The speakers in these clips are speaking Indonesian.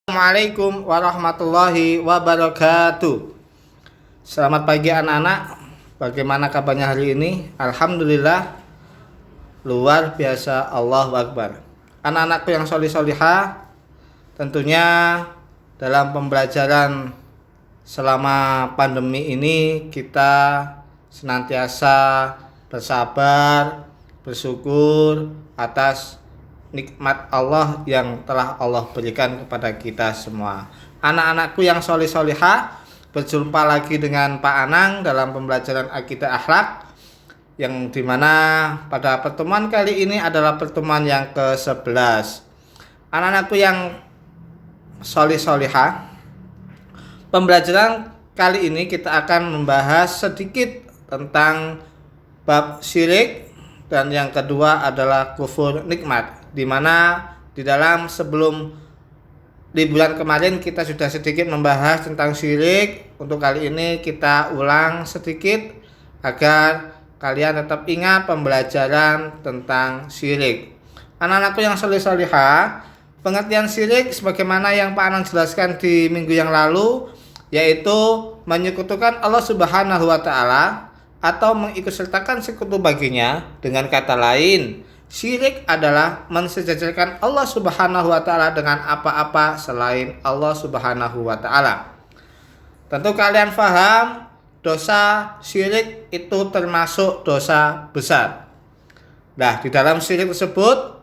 Assalamualaikum warahmatullahi wabarakatuh. Selamat pagi anak-anak. Bagaimana kabarnya hari ini? Alhamdulillah, luar biasa, Allahu Akbar. Anak-anakku yang solih-solihah, tentunya dalam pembelajaran selama pandemi ini kita senantiasa bersabar, bersyukur atas nikmat Allah yang telah Allah berikan kepada kita semua. Anak-anakku yang solih-solihah, berjumpa lagi dengan Pak Anang dalam pembelajaran akidah akhlak, yang dimana pada pertemuan kali ini adalah pertemuan yang ke-11. Anak-anakku yang solih-solihah, pembelajaran kali ini kita akan membahas sedikit tentang bab syirik, dan yang kedua adalah kufur nikmat, di mana di dalam sebelum liburan kemarin kita sudah sedikit membahas tentang syirik. Untuk kali ini kita ulang sedikit agar kalian tetap ingat pembelajaran tentang syirik. Anak-anakku yang solih-solihah, pengertian syirik sebagaimana yang Pak Anang jelaskan di minggu yang lalu, yaitu menyekutukan Allah Subhanahu wa Ta'ala atau mengikutsertakan sekutu baginya. Dengan kata lain, syirik adalah mensejajarkan Allah Subhanahu wa Ta'ala dengan apa-apa selain Allah Subhanahu wa Ta'ala. Tentu kalian paham, dosa syirik itu termasuk dosa besar. Nah, di dalam syirik tersebut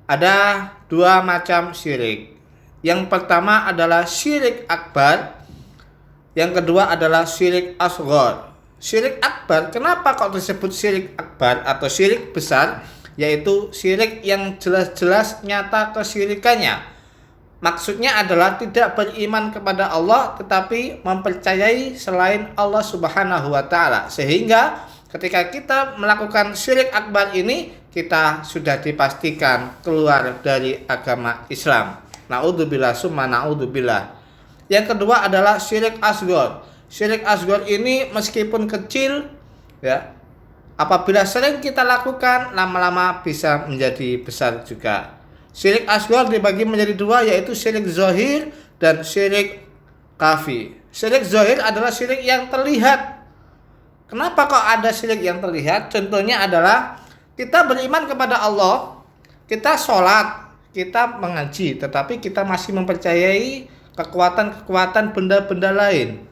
ada dua macam syirik. Yang pertama adalah syirik akbar, yang kedua adalah syirik asghar. Syirik akbar, kenapa kok disebut syirik akbar atau syirik besar? Yaitu syirik yang jelas-jelas nyata kesyirikannya. Maksudnya adalah tidak beriman kepada Allah tetapi mempercayai selain Allah Subhanahu wa Ta'ala. Sehingga ketika kita melakukan syirik akbar ini, kita sudah dipastikan keluar dari agama Islam. Na'udzubillah summa na'udzubillah. Yang kedua adalah syirik asghar. Syirik asghar ini meskipun kecil, ya, apabila sering kita lakukan, lama-lama bisa menjadi besar juga. Syirik asghar dibagi menjadi dua, yaitu syirik zahir dan syirik khafi. Syirik zahir adalah syirik yang terlihat. Kenapa kok ada syirik yang terlihat? Contohnya adalah kita beriman kepada Allah, kita sholat, kita mengaji, tetapi kita masih mempercayai kekuatan-kekuatan benda-benda lain.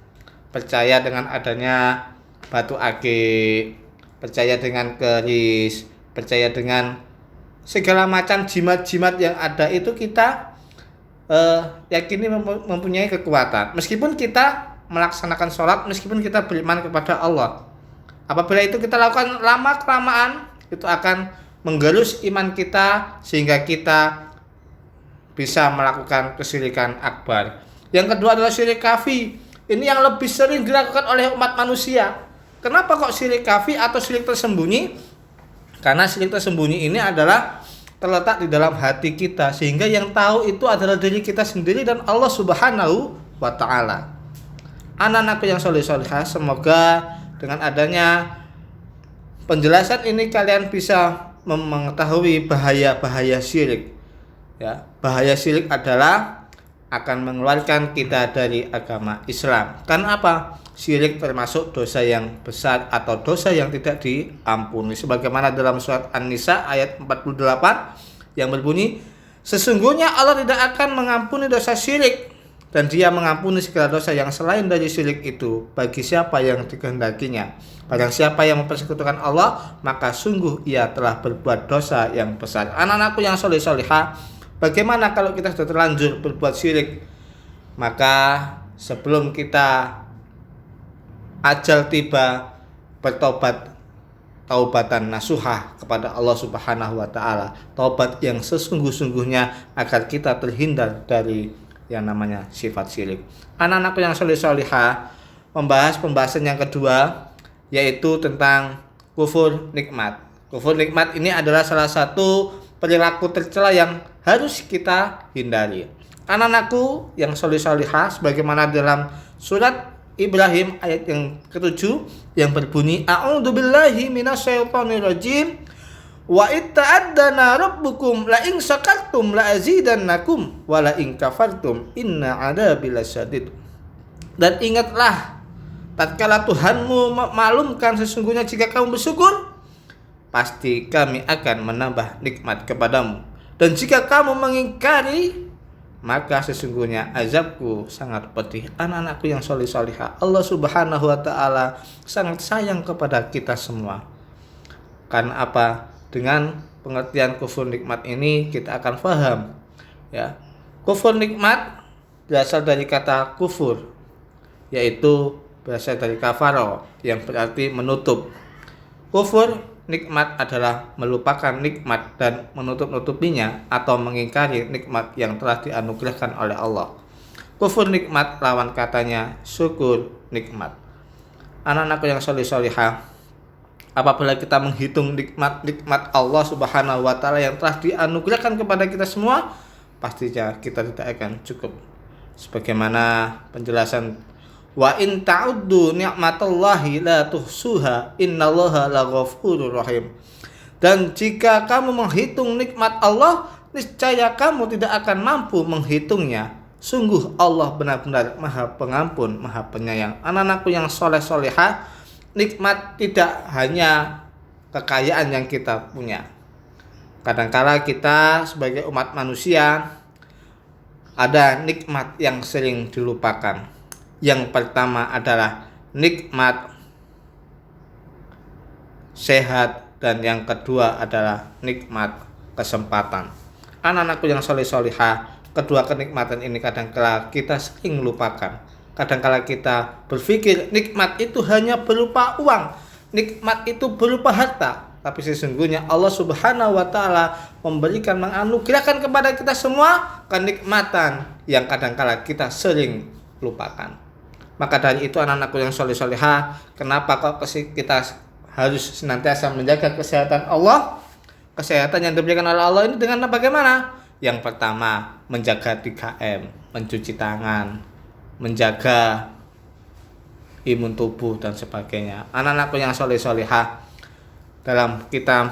Percaya dengan adanya batu akik, percaya dengan keris, percaya dengan segala macam jimat-jimat yang ada, itu kita yakini mempunyai kekuatan. Meskipun kita melaksanakan sholat, meskipun kita beriman kepada Allah, apabila itu kita lakukan lama-kelamaan, itu akan menggerus iman kita sehingga kita bisa melakukan kesyirikan akbar. Yang kedua adalah syirik khafi. Ini yang lebih sering dilakukan oleh umat manusia. Kenapa kok syirik khafi atau syirik tersembunyi? Karena syirik tersembunyi ini adalah terletak di dalam hati kita, sehingga yang tahu itu adalah diri kita sendiri dan Allah Subhanahu wa Ta'ala. Anak-anakku yang soleh-solehah, semoga dengan adanya penjelasan ini kalian bisa mengetahui bahaya-bahaya syirik. Ya, bahaya syirik adalah akan mengeluarkan kita dari agama Islam. Karena apa? Syirik termasuk dosa yang besar atau dosa yang tidak diampuni. Sebagaimana dalam surat An-Nisa ayat 48 yang berbunyi, sesungguhnya Allah tidak akan mengampuni dosa syirik, dan Dia mengampuni segala dosa yang selain dari syirik itu bagi siapa yang dikehendakinya. Barang siapa yang mempersekutukan Allah, maka sungguh ia telah berbuat dosa yang besar. Anak-anakku yang soleh-solehah, bagaimana kalau kita sudah terlanjur berbuat syirik? Maka sebelum kita ajal tiba, bertobat taubatan nasuhah kepada Allah Subhanahu wa Ta'ala, taubat yang sesungguh-sungguhnya agar kita terhindar dari yang namanya sifat syirik. Anak-anakku yang soleh-solehah, membahas pembahasan yang kedua, yaitu tentang kufur nikmat. Kufur nikmat ini adalah salah satu perilaku tercela yang harus kita hindari. Anak-anakku yang soleh-solehah, sebagaimana dalam surat Ibrahim ayat yang ke-7 yang berbunyi, A'udzubillahi minasyaitonirrajim, Wa itta'addana rabbukum la in syakartum la azidannakum wa la in kafartum inna adzabi lasyadid. Dan ingatlah tatkala Tuhanmu maklumkan sesungguhnya jika kamu bersyukur pasti kami akan menambah nikmat kepadamu, dan jika kamu mengingkari maka sesungguhnya azabku sangat pedih. Anak-anakku yang soleh-solehah, Allah Subhanahu wa Ta'ala sangat sayang kepada kita semua. Karena apa? Dengan pengertian kufur nikmat ini kita akan paham, ya. Kufur nikmat berasal dari kata kufur, yaitu berasal dari kafaro yang berarti menutup. Kufur nikmat adalah melupakan nikmat dan menutup-nutupinya atau mengingkari nikmat yang telah dianugerahkan oleh Allah. Kufur nikmat lawan katanya syukur nikmat. Anak-anakku yang soleh-solehah, apabila kita menghitung nikmat Allah Subhanahu wa Ta'ala yang telah dianugerahkan kepada kita semua, pastinya kita tidak akan cukup. Sebagaimana penjelasan wa in ta'uddu ni'matallahi la tuhsuha innallaha laghafurur rahim. Dan jika kamu menghitung nikmat Allah, niscaya kamu tidak akan mampu menghitungnya. Sungguh Allah benar-benar Maha Pengampun, Maha Penyayang. Anak-anakku yang soleh-solehah, nikmat tidak hanya kekayaan yang kita punya. Kadangkala kita sebagai umat manusia ada nikmat yang sering dilupakan. Yang pertama adalah nikmat sehat, dan yang kedua adalah nikmat kesempatan. Anak-anakku yang soleh-solehah, kedua kenikmatan ini kadangkala kita sering lupakan. Kadangkala kita berpikir nikmat itu hanya berupa uang, nikmat itu berupa harta. Tapi sesungguhnya Allah Subhanahu wa Ta'ala memberikan, menganugerahkan kepada kita semua kenikmatan yang kadangkala kita sering lupakan. Maka dari itu anak-anakku yang soleh-solehah, kenapa kok kita harus senantiasa menjaga kesehatan Allah? Kesehatan yang diberikan oleh Allah ini dengan bagaimana? Yang pertama, menjaga 3M, mencuci tangan, menjaga imun tubuh dan sebagainya. Anak-anakku yang soleh-solehah, dalam kita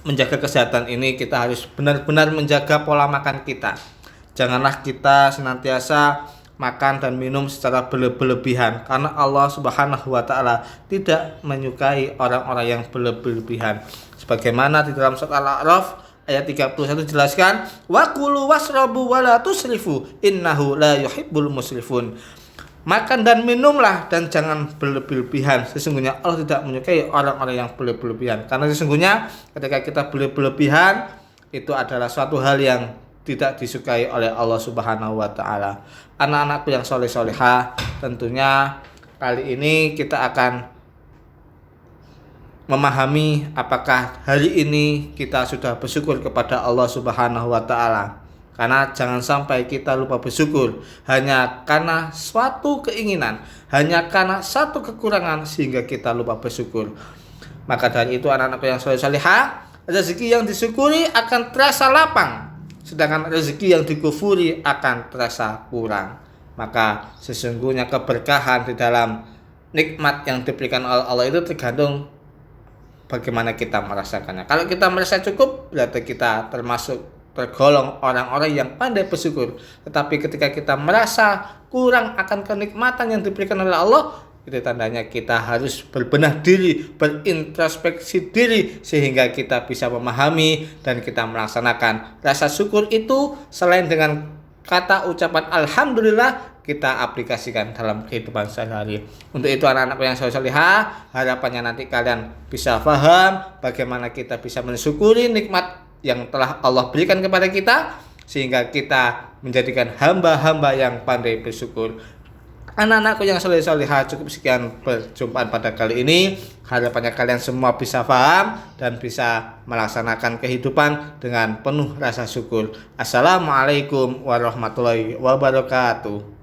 menjaga kesehatan ini kita harus benar-benar menjaga pola makan kita. Janganlah kita senantiasa makan dan minum secara berlebihan, karena Allah Subhanahu wa Ta'ala tidak menyukai orang-orang yang berlebihan. Sebagaimana di dalam surat Al-A'raf ayat 31 dijelaskan, wa kulu wasrabu wa la tusrifu innahu la yuhibbul musrifun. Makan dan minumlah dan jangan berlebihan. Sesungguhnya Allah tidak menyukai orang-orang yang berlebihan. Karena sesungguhnya ketika kita berlebihan, itu adalah suatu hal yang tidak disukai oleh Allah Subhanahu wa Ta'ala. Anak-anakku yang soleh-solehah, tentunya kali ini kita akan memahami apakah hari ini kita sudah bersyukur kepada Allah Subhanahu wa Ta'ala. Karena jangan sampai kita lupa bersyukur hanya karena suatu keinginan, hanya karena satu kekurangan sehingga kita lupa bersyukur. Maka dari itu anak-anakku yang soleh-solehah, rezeki yang disyukuri akan terasa lapang, sedangkan rezeki yang dikufuri akan terasa kurang. Maka sesungguhnya keberkahan di dalam nikmat yang diberikan oleh Allah itu tergantung bagaimana kita merasakannya. Kalau kita merasa cukup, berarti kita tergolong orang-orang yang pandai bersyukur. Tetapi ketika kita merasa kurang akan kenikmatan yang diberikan oleh Allah, itu tandanya kita harus berbenah diri, berintrospeksi diri, sehingga kita bisa memahami dan kita melaksanakan rasa syukur itu. Selain dengan kata ucapan alhamdulillah, kita aplikasikan dalam kehidupan sehari-hari. Untuk itu anak-anakku yang soleh-solehah, harapannya nanti kalian bisa paham bagaimana kita bisa mensyukuri nikmat yang telah Allah berikan kepada kita, sehingga kita menjadikan hamba-hamba yang pandai bersyukur. Anak-anakku yang soleh-solehah, cukup sekian perjumpaan pada kali ini. Harapannya kalian semua bisa paham dan bisa melaksanakan kehidupan dengan penuh rasa syukur. Assalamualaikum warahmatullahi wabarakatuh.